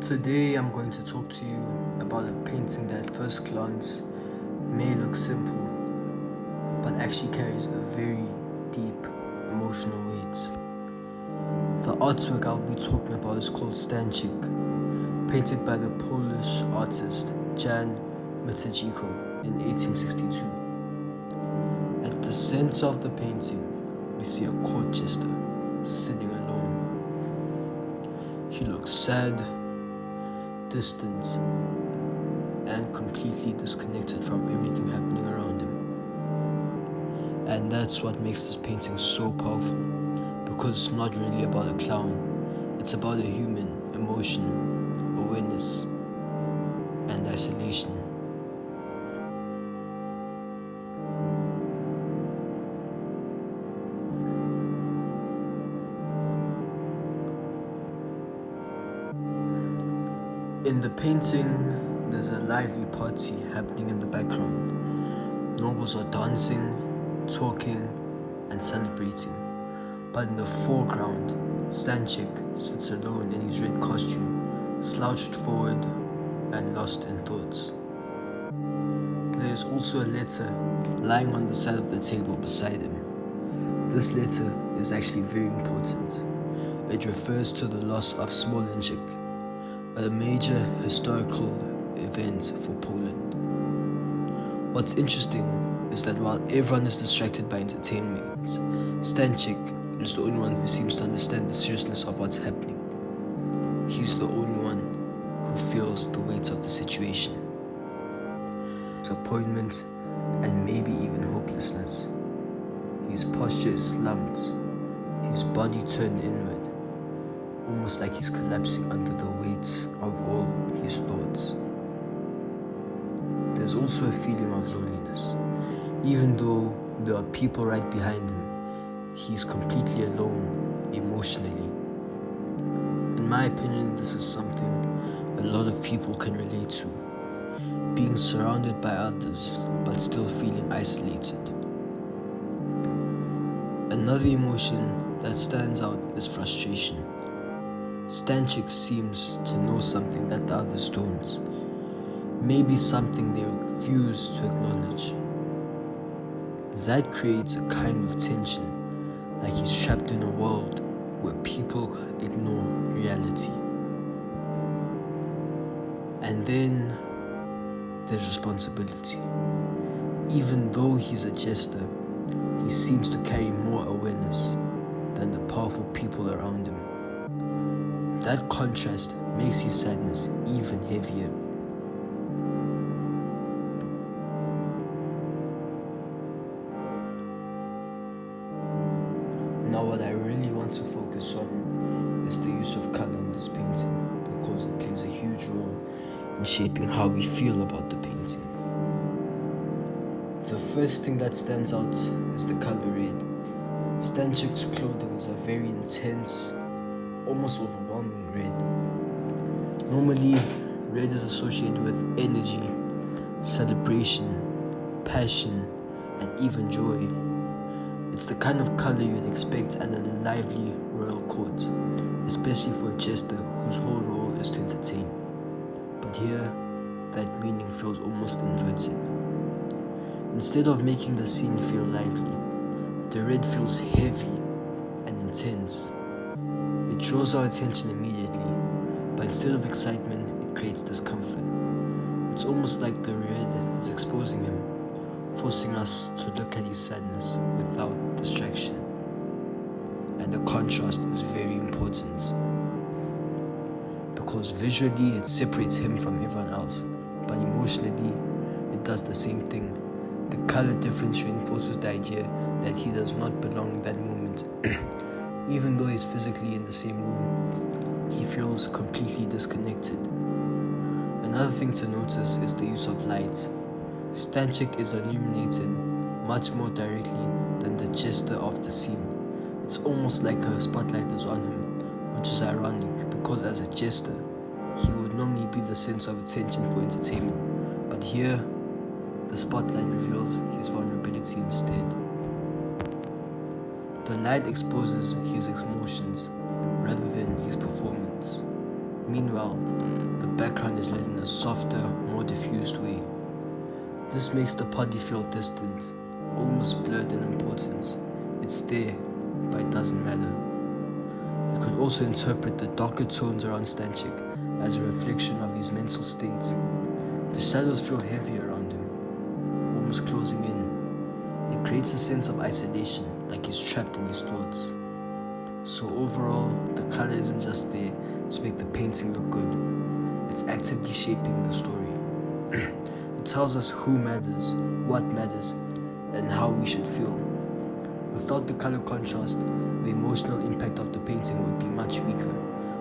Today I'm going to talk to you about a painting that at first glance may look simple, but actually carries a very deep emotional weight. The artwork I'll be talking about is called Stańczyk, painted by the Polish artist Jan Mickiewicz in 1862. At the center of the painting, we see a court jester sitting alone. He looks sad, distant, and completely disconnected from everything happening around him. And that's what makes this painting so powerful, because it's not really about a clown, it's about a human emotion, awareness, and isolation. In the painting, there's a lively party happening in the background. Nobles are dancing, talking, and celebrating. But in the foreground, Stańczyk sits alone in his red costume, slouched forward and lost in thoughts. There is also a letter lying on the side of the table beside him. This letter is actually very important. It refers to the loss of Stańczyk, a major historical event for Poland. What's interesting is that while everyone is distracted by entertainment, Stańczyk is the only one who seems to understand the seriousness of what's happening. He's the only one who feels the weight of the situation, disappointment, and maybe even hopelessness. His posture is slumped, his body turned inward, almost like he's collapsing under the weight of all his thoughts. There's also a feeling of loneliness. Even though there are people right behind him, he's completely alone emotionally. In my opinion, this is something a lot of people can relate to. Being surrounded by others, but still feeling isolated. Another emotion that stands out is frustration. Stańczyk seems to know something that the others don't. Maybe something they refuse to acknowledge. That creates a kind of tension, like he's trapped in a world where people ignore reality. And then there's responsibility. Even though he's a jester, he seems to carry more awareness than the powerful people around him. That contrast makes his sadness even heavier. Now what I really want to focus on is the use of color in this painting, because it plays a huge role in shaping how we feel about the painting. The first thing that stands out is the color red. Stańczyk's clothing is a very intense, almost overwhelming red. Normally, red is associated with energy, celebration, passion, and even joy. It's the kind of color you'd expect at a lively royal court, especially for a jester whose whole role is to entertain. But here, that meaning feels almost inverted. Instead of making the scene feel lively, the red feels heavy and intense. It draws our attention immediately, but instead of excitement, it creates discomfort. It's almost like the red is exposing him, forcing us to look at his sadness without distraction. And the contrast is very important, because visually it separates him from everyone else, but emotionally it does the same thing. The color difference reinforces the idea that he does not belong in that moment. Even though he's physically in the same room, he feels completely disconnected. Another thing to notice is the use of light. Stańczyk is illuminated much more directly than the jester of the scene. It's almost like a spotlight is on him, which is ironic because as a jester, he would normally be the center of attention for entertainment. But here, the spotlight reveals his vulnerability instead. The light exposes his emotions rather than his performance. Meanwhile, the background is lit in a softer, more diffused way. This makes the body feel distant, almost blurred in importance. It's there, but it doesn't matter. You could also interpret the darker tones around Stańczyk as a reflection of his mental state. The shadows feel heavy around him, almost closing in. It creates a sense of isolation, like he's trapped in his thoughts. So overall, the color isn't just there to make the painting look good. It's actively shaping the story. It tells us who matters, what matters, and how we should feel. Without the color contrast, the emotional impact of the painting would be much weaker.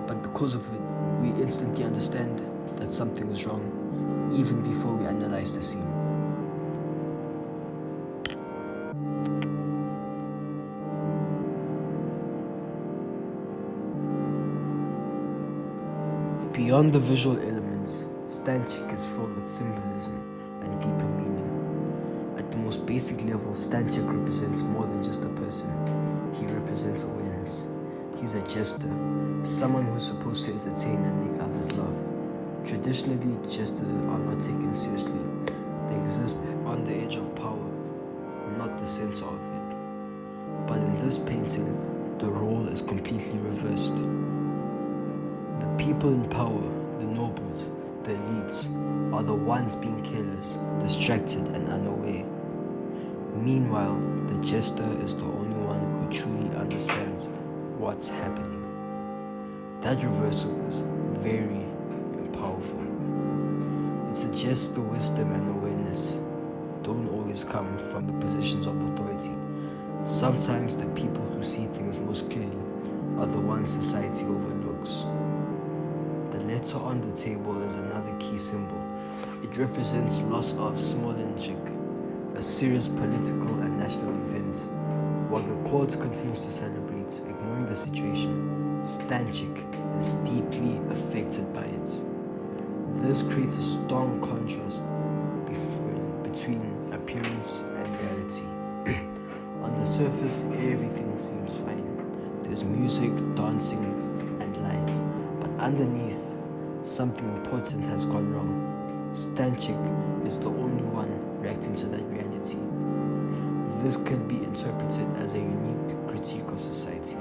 But because of it, we instantly understand that something is wrong, even before we analyze the scene. Beyond the visual elements, Stańczyk is filled with symbolism and deeper meaning. At the most basic level, Stańczyk represents more than just a person. He represents awareness. He's a jester, someone who's supposed to entertain and make others laugh. Traditionally, jesters are not taken seriously. They exist on the edge of power, not the center of it. But in this painting, the role is completely reversed. The people in power, the nobles, the elites, are the ones being careless, distracted, and unaware. Meanwhile, the jester is the only one who truly understands what's happening. That reversal is very powerful. It suggests the wisdom and awareness don't always come from the positions of authority. Sometimes the people who see things most clearly are the ones society overlooks. The letter on the table is another key symbol. It represents loss of Stańczyk, a serious political and national event. While the court continues to celebrate, ignoring the situation, Stańczyk is deeply affected by it. This creates a strong contrast between appearance and reality. On the surface, everything seems fine. There's music, dancing, and lights. But underneath, something important has gone wrong. Stańczyk is the only one reacting to that reality. This can be interpreted as a unique critique of society.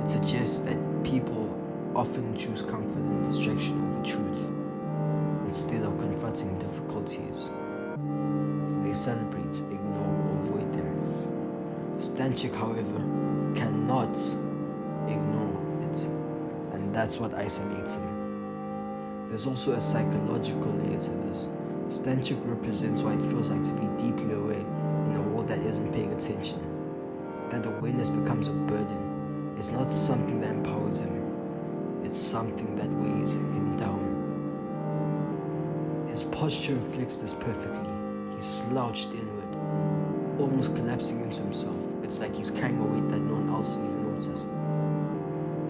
It suggests that people often choose comfort and distraction over truth. Instead of confronting difficulties, they celebrate, ignore, or avoid them. Stańczyk, however, cannot ignore it, and that's what isolates him. There's also a psychological layer to this. Stańczyk represents what it feels like to be deeply aware in a world that isn't paying attention. That awareness becomes a burden. It's not something that empowers him. It's something that weighs him down. His posture reflects this perfectly. He's slouched inward, almost collapsing into himself. It's like he's carrying a weight that no one else even noticed.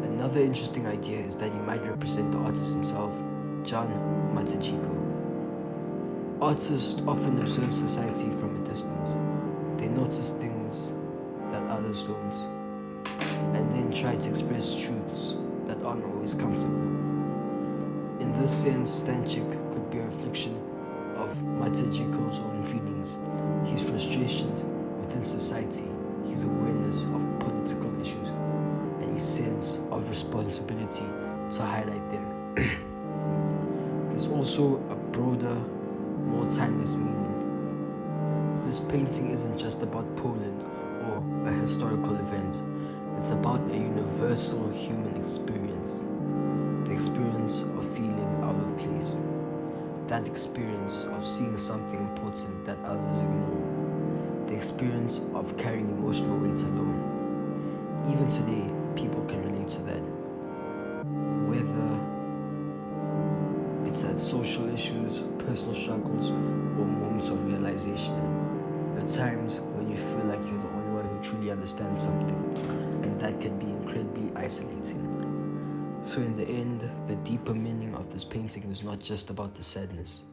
Another interesting idea is that he might represent the artist himself, John Matejko. Artists often observe society from a distance. They notice things that others don't, and then try to express truths that aren't always comfortable. In this sense, Stańczyk could be a reflection of Matejko's own feelings, his frustrations within society, his awareness of political issues, and his sense of responsibility to highlight them. There's also a broader, more timeless meaning. This painting isn't just about Poland or a historical event. It's about a universal human experience. The experience of feeling out of place. That experience of seeing something important that others ignore. The experience of carrying emotional weight alone. Even today, people can relate to that. Whether it's at social issues, personal struggles, or moments of realization. There are times when you feel like you're the only one who truly understands something, and that can be incredibly isolating. So in the end, the deeper meaning of this painting is not just about the sadness.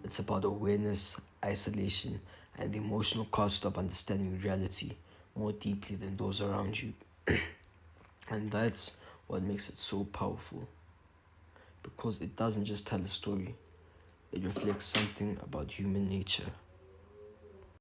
It's about awareness, isolation, and the emotional cost of understanding reality more deeply than those around you. And that's what makes it so powerful. Because it doesn't just tell a story, it reflects something about human nature.